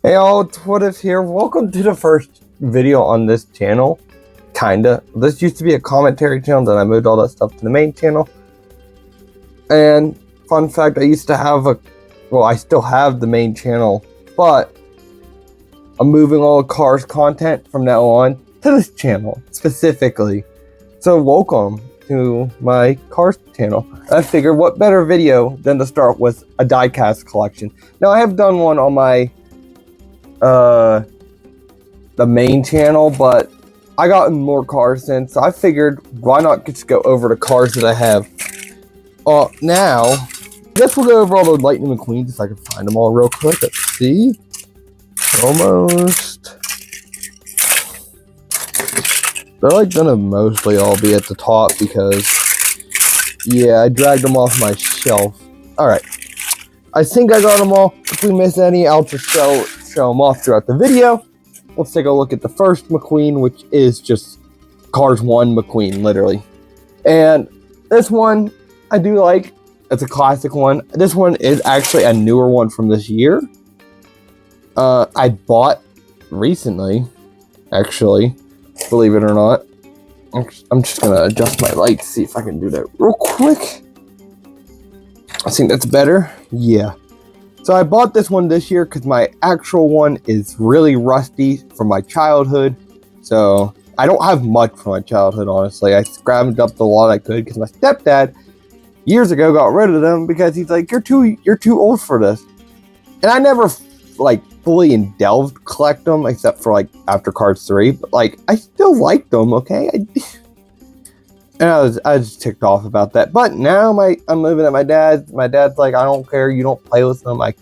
Hey all, it's WHATIF here. Welcome to the first video on this channel. Kinda. This used to be a commentary channel, then I moved all that stuff to the main channel. And fun fact, I used to have I still have the main channel, but I'm moving all the Cars content from now on to this channel specifically. So welcome to my Cars channel. I figured what better video than to start with a diecast collection. Now I have done one on my the main channel, but I got more cars since, so I figured why not just go over the cars that I have. Now, I guess we'll go over all the Lightning McQueens if I can find them all real quick. Let's see. Almost. They're like gonna mostly all be at the top because, yeah, I dragged them off my shelf. Alright. I think I got them all. If we miss any, I'll just show them off throughout the video. Let's take a look at the first McQueen, which is just Cars 1 McQueen, literally. And this one, I do like. It's a classic one. This one is actually a newer one from this year. I bought recently, actually, believe it or not. I'm just gonna adjust my lights, see if I can do that real quick. I think that's better. Yeah. So I bought this one this year because my actual one is really rusty from my childhood. So I don't have much from my childhood, honestly. I scrounged up the lot I could because my stepdad years ago got rid of them because he's like, you're too old for this. And I never like fully indulged collect them except for like after Cars 3, but like I still like them, okay? And I was ticked off about that. But now I'm living at my dad's. My dad's like, I don't care, you don't play with them. I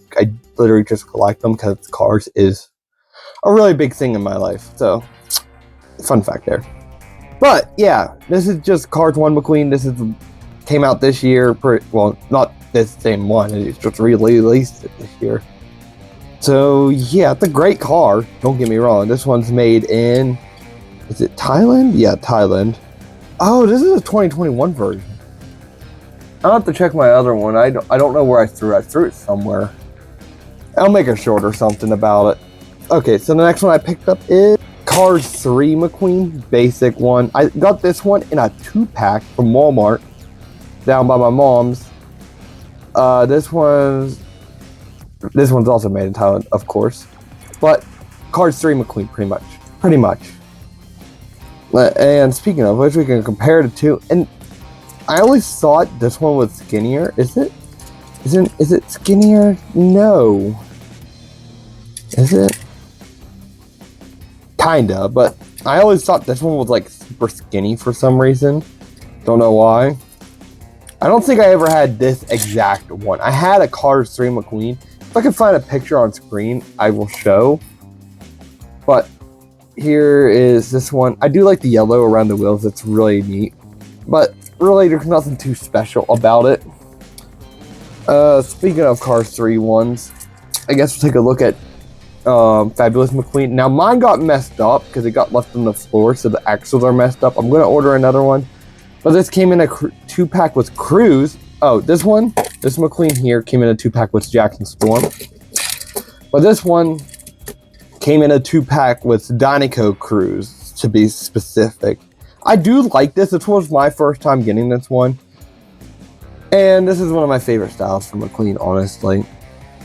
literally just collect them because Cars is a really big thing in my life. So, fun fact there. But yeah, this is just Cars 1 McQueen. This came out this year. Well, not this same one. It's just released this year. So yeah, it's a great car. Don't get me wrong. This one's made in, is it Thailand? Yeah, Thailand. Oh, this is a 2021 version. I'll have to check my other one. I don't know where I threw it. I threw it somewhere. I'll make a short or something about it. Okay, so the next one I picked up is Cars 3 McQueen, basic one. I got this one in a 2-pack from Walmart down by my mom's. This one's also made in Thailand, of course. But Cars 3 McQueen, pretty much. And speaking of which, we can compare the two. And I always thought this one was skinnier. Is it skinnier? No. Is it? Kinda, but I always thought this one was like super skinny for some reason. Don't know why. I don't think I ever had this exact one. I had a Cars 3 McQueen. If I can find a picture on screen, I will show. But here is this one. I do like the yellow around the wheels. It's really neat. But really, there's nothing too special about it. Speaking of Cars 3 ones, I guess we'll take a look at Fabulous McQueen. Now, mine got messed up because it got left on the floor, so the axles are messed up. I'm going to order another one. But this came in a 2-pack with Cruise. Oh, this McQueen here came in a 2-pack with Jackson Storm. But this one came in a 2-pack with Dinoco Cruise, to be specific. I do like this. This was my first time getting this one. And this is one of my favorite styles from McQueen, honestly.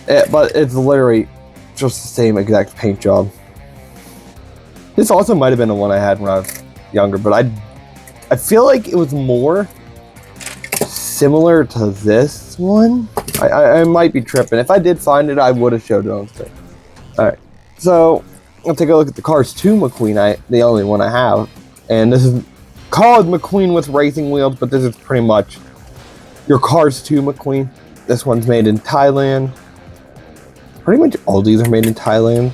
But it's literally just the same exact paint job. This also might have been the one I had when I was younger, but I feel like it was more similar to this one. I might be tripping. If I did find it, I would have showed it on screen. Alright. So, I'll take a look at the Cars 2 McQueen, the only one I have. And this is called McQueen with racing wheels, but this is pretty much your Cars 2 McQueen. This one's made in Thailand. Pretty much all these are made in Thailand.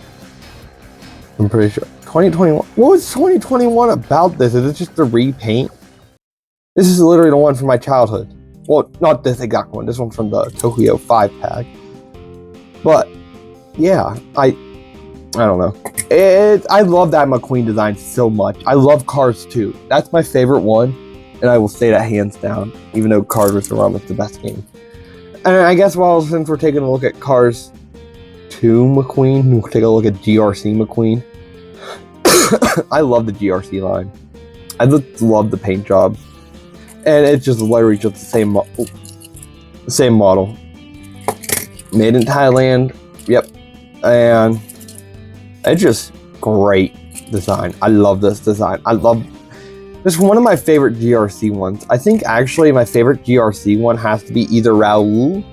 I'm pretty sure. 2021. What was 2021 about this? Is it just a repaint? This is literally the one from my childhood. Well, not this exact one. This one's from the Tokyo 5-pack. But, yeah, I don't know. I love that McQueen design so much. I love Cars 2. That's my favorite one, and I will say that hands down, even though Cars vs. Rama is the best game. And I guess, well, since we're taking a look at Cars 2 McQueen. We'll take a look at GRC McQueen. I love the GRC line. I just love the paint job. And it's just literally just the same model. Made in Thailand. Yep. And it's just great design. I love this design. This is one of my favorite GRC ones. I think actually my favorite GRC one has to be either Raoul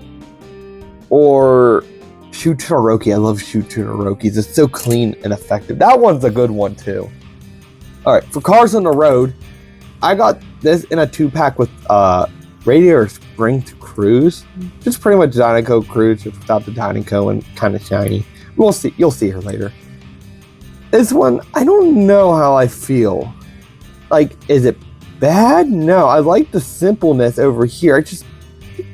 or Shoot Todoroki. I love Shoot Todoroki's. It's so clean and effective. That one's a good one too. Alright, for Cars on the Road, I got this in a 2-pack with Radiator Springs Cruise. Just pretty much Dynaco Cruise, just without the Dynaco and kind of shiny. We'll see. You'll see her later. This one, I don't know how I feel. Like, is it bad? No, I like the simpleness over here.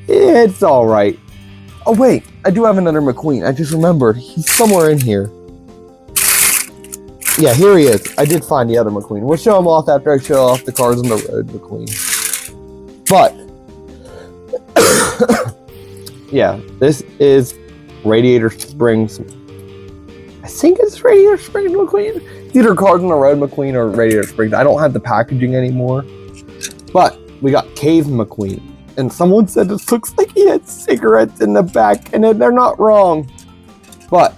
It's alright. Oh wait, I do have another McQueen. I just remembered. He's somewhere in here. Yeah, here he is. I did find the other McQueen. We'll show him off after I show off the Cars on the Road McQueen. But, yeah, this is Radiator Springs. I think it's Radiator Springs McQueen. It's either Cars on the Road McQueen or Radiator Springs. I don't have the packaging anymore. But we got Cave McQueen. And someone said this looks like he had cigarettes in the back. And they're not wrong. But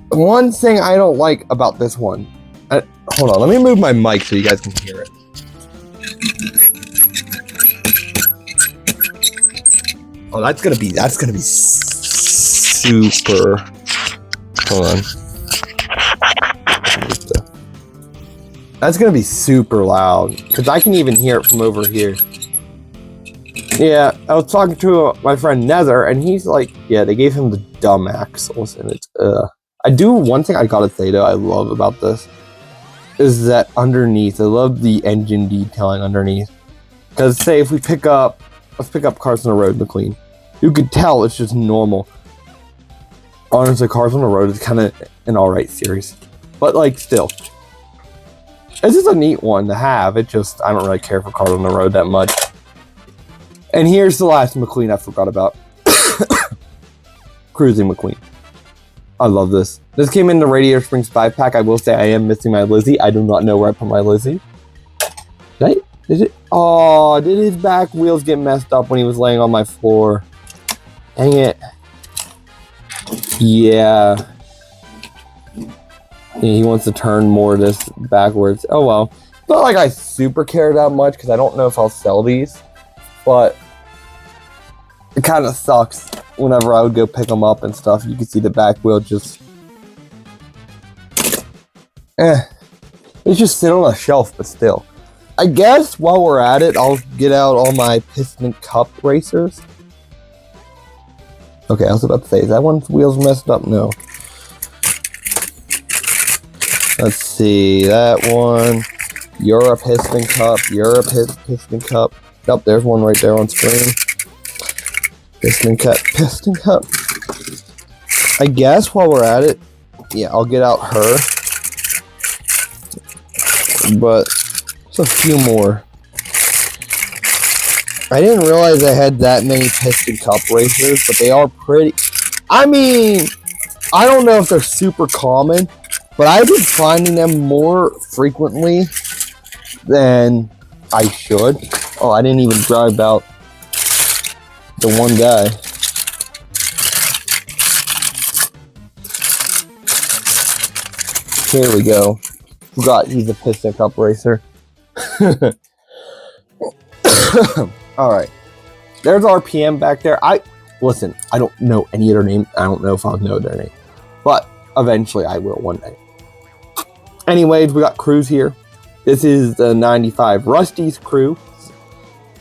one thing I don't like about this one. Hold on, let me move my mic so you guys can hear it. Oh, that's gonna be super. Hold on. That's gonna be super loud because I can even hear it from over here. Yeah, I was talking to my friend Nether, and he's like, yeah, they gave him the dumb axles, and it's one thing I gotta say though I love about this is that underneath, I love the engine detailing underneath. Because say if we let's pick up Cars on the Road McQueen, you could tell it's just normal. Honestly, Cars on the Road is kind of an alright series. But like still, it's just a neat one to have. I don't really care for Cars on the Road that much. And here's the last McQueen I forgot about. Cruising McQueen. I love this. This came in the Radiator Springs 5-pack. I will say I am missing my Lizzie. I do not know where I put my Lizzie. Did his back wheels get messed up when he was laying on my floor? Dang it. Yeah. He wants to turn more of this backwards. Oh well. Not like I super care that much because I don't know if I'll sell these. But it kind of sucks. Whenever I would go pick them up and stuff, you can see the back wheel just... It's just sitting on a shelf, but still. I guess while we're at it, I'll get out all my Piston Cup racers. Okay, I was about to say, is that one's wheels messed up? No. Let's see, that one. You're a Piston Cup. You're a Piston Cup. Oh, there's one right there on screen. Piston Cup. I guess while we're at it, yeah, I'll get out her. But there's a few more. I didn't realize I had that many Piston Cup racers, but they are pretty. I mean, I don't know if they're super common, but I've been finding them more frequently than I should. Oh, I didn't even drive out the one guy. Here we go. Forgot he's a Piston Cup racer. Alright. There's RPM back there. Listen, I don't know any of their names. I don't know if I'll know their name. But eventually I will one day. Anyways, we got Cruise here. This is the 95 Rusty's Crew.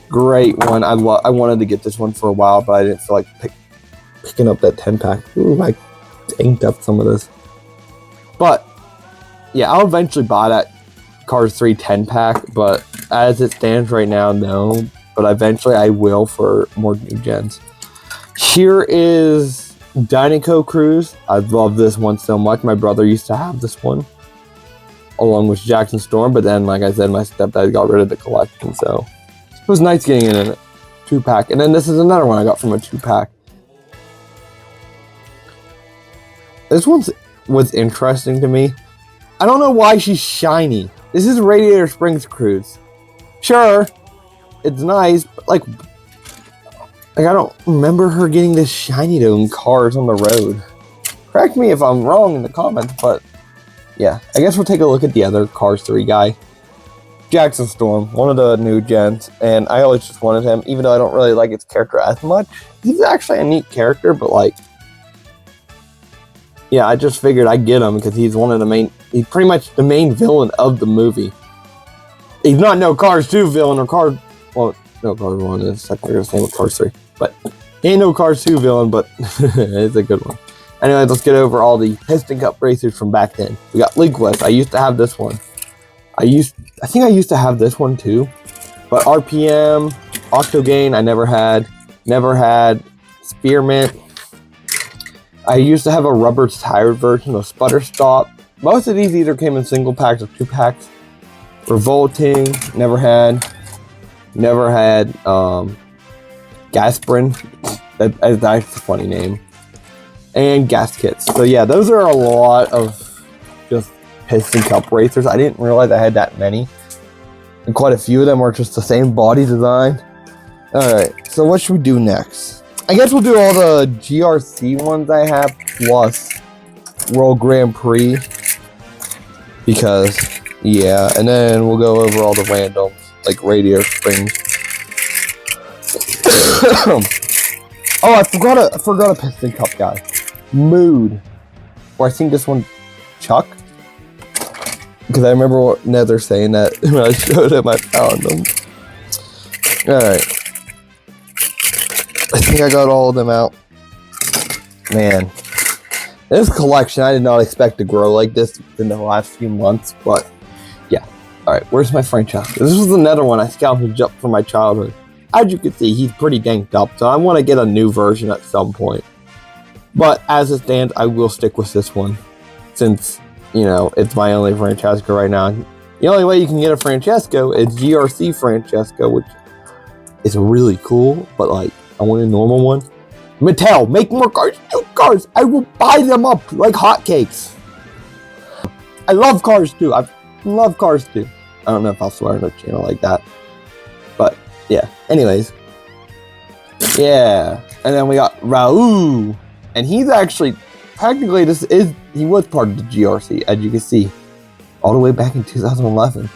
Great one. I wanted to get this one for a while, but I didn't feel like picking up that 10-pack. Ooh, I inked up some of this. But, yeah, I'll eventually buy that Cars 3 10-pack, but as it stands right now, no. But eventually I will for more new gens. Here is Dynaco Cruise. I love this one so much. My brother used to have this one, along with Jackson Storm, but then, like I said, my stepdad got rid of the collection, so it was nice getting in a 2-pack. And then this is another one I got from a 2-pack. This was interesting to me. I don't know why she's shiny. This is Radiator Springs Cruise. Sure, it's nice, but like I don't remember her getting this shiny though in Cars on the road. Correct me if I'm wrong in the comments, but yeah, I guess we'll take a look at the other Cars 3 guy. Jackson Storm, one of the new gens, and I always just wanted him, even though I don't really like his character as much. He's actually a neat character, but like, yeah, I just figured I'd get him because he's he's pretty much the main villain of the movie. He's not no Cars 2 villain or no, Cars 1 is technically the same with Cars 3, but he ain't no Cars 2 villain, but it's a good one. Anyway, let's get over all the Piston Cup racers from back then. We got League West. I used to have this one. I think I used to have this one too, but RPM, Octogain, I never had. Never had Spearmint. I used to have a rubber tire version of Sputter Stop. Most of these either came in single packs or 2 packs. Revolting, never had. Never had Gasprin. That's a funny name. And gas kits. So yeah, those are a lot of just Piston Cup racers. I didn't realize I had that many. And quite a few of them are just the same body design. Alright, so what should we do next? I guess we'll do all the GRC ones I have, plus World Grand Prix. Because, yeah, and then we'll go over all the randoms, like Radiator Springs. Oh, I forgot a Piston Cup guy. Mood. Or I think this one, Chuck. Because I remember what Nether saying that when I showed him, I found him. Alright. I think I got all of them out. Man. This collection, I did not expect to grow like this in the last few months, but yeah. Alright, where's my Francesco? This was another one I scalped up from my childhood. As you can see, he's pretty danked up, so I want to get a new version at some point. But as it stands, I will stick with this one, since, you know, it's my only Francesco right now. The only way you can get a Francesco is GRC Francesco, which is really cool, but like, I want a normal one. Mattel, make more cars, new cars! I will buy them up like hotcakes! I love Cars 2, I love Cars 2. I don't know if I'll swear on a channel like that, but yeah, anyways. Yeah, and then we got Raul, and he's actually, practically, he was part of the GRC, as you can see, all the way back in 2011.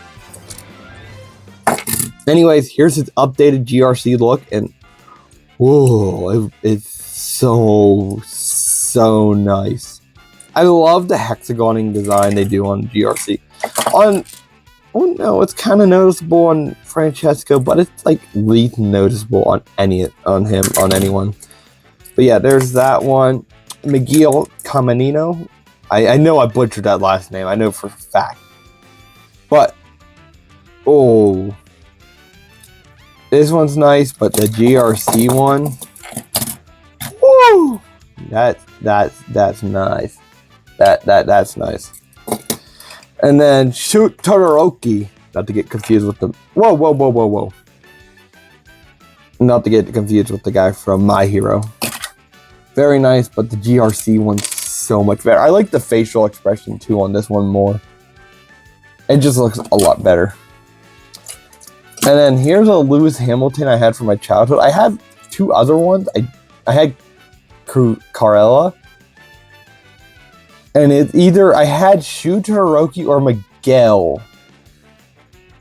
Anyways, here's his updated GRC look, and whoa, it's so nice. I love the hexagoning design they do on GRC. Oh no, it's kind of noticeable on Francesco, but it's like least noticeable on anyone. But yeah, there's that one. Miguel Caminino. I know I butchered that last name. I know for a fact. But oh, this one's nice, but the GRC one, woo! That's nice. That's nice. And then Shoot Todoroki. Not to get confused with them. Whoa. Not to get confused with the guy from My Hero. Very nice, but the GRC one's so much better. I like the facial expression too on this one more. It just looks a lot better. And then here's a Lewis Hamilton I had from my childhood. I had 2 other ones. I had Carella. And it's either I had Shu Todoroki or Miguel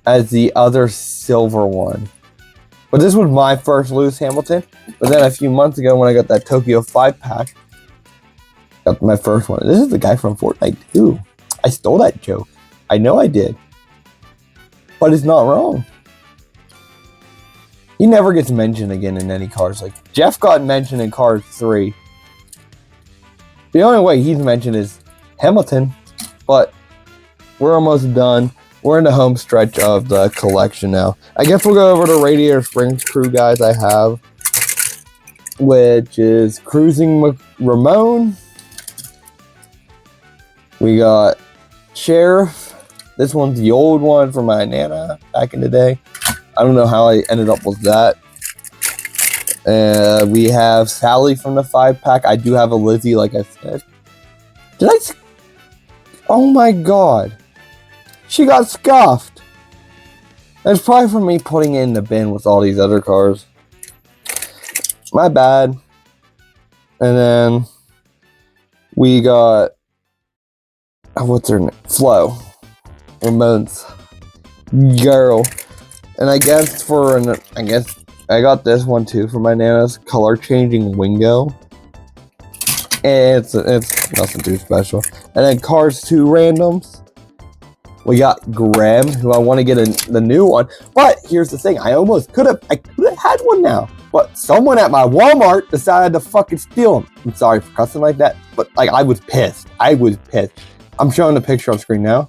as the other silver one. But this was my first Lewis Hamilton. But then a few months ago when I got that Tokyo 5-pack, got my first one. This is the guy from Fortnite too. I stole that joke. I know I did. But it's not wrong. He never gets mentioned again in any Cars. Like, Jeff got mentioned in Cars 3. The only way he's mentioned is Hamilton, but we're almost done. We're in the home stretch of the collection now. I guess we'll go over the Radiator Springs crew guys I have, which is Cruising Ramon. We got Sheriff. This one's the old one from my Nana back in the day. I don't know how I ended up with that. We have Sally from the 5-pack. I do have a Lizzie, like I said. Did I? Oh my god. She got scuffed. That's probably from me putting it in the bin with all these other cars. My bad. And then we got, what's her name? Flo. Ramon's girl. And I guess I got this one too for my Nana's color changing Wingo. And it's nothing too special. And then Cars 2 randoms. We got Graham, who I want to get the new one. But here's the thing, I could have had one now. But someone at my Walmart decided to fucking steal them. I'm sorry for cussing like that, but like I was pissed. I'm showing the picture on screen now.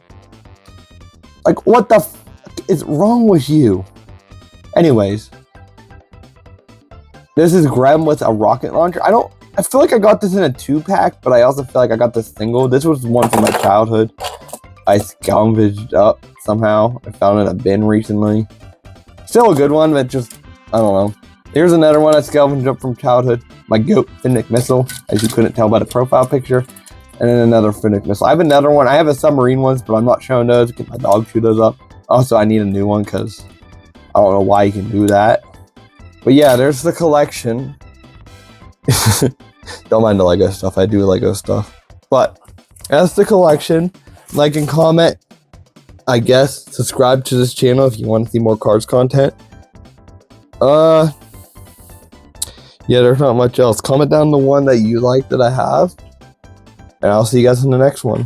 Like, what the fuck is wrong with you? Anyways, this is Graham with a rocket launcher. I feel like I got this in a 2-pack, but I also feel like I got this single. This was one from my childhood. I scavenged up somehow. I found it in a bin recently. Still a good one, but just, I don't know. Here's another one I scavenged up from childhood. My goat Finnick missile, as you couldn't tell by the profile picture. And then another Finnick missile. I have another one. I have a submarine ones, but I'm not showing those because my dog chewed those up. Also, I need a new one because I don't know why you can do that. But yeah, there's the collection. Don't mind the Lego stuff. I do Lego stuff. But that's the collection. Like and comment. I guess subscribe to this channel if you want to see more Cars content. Yeah, there's not much else. Comment down the one that you like that I have. And I'll see you guys in the next one.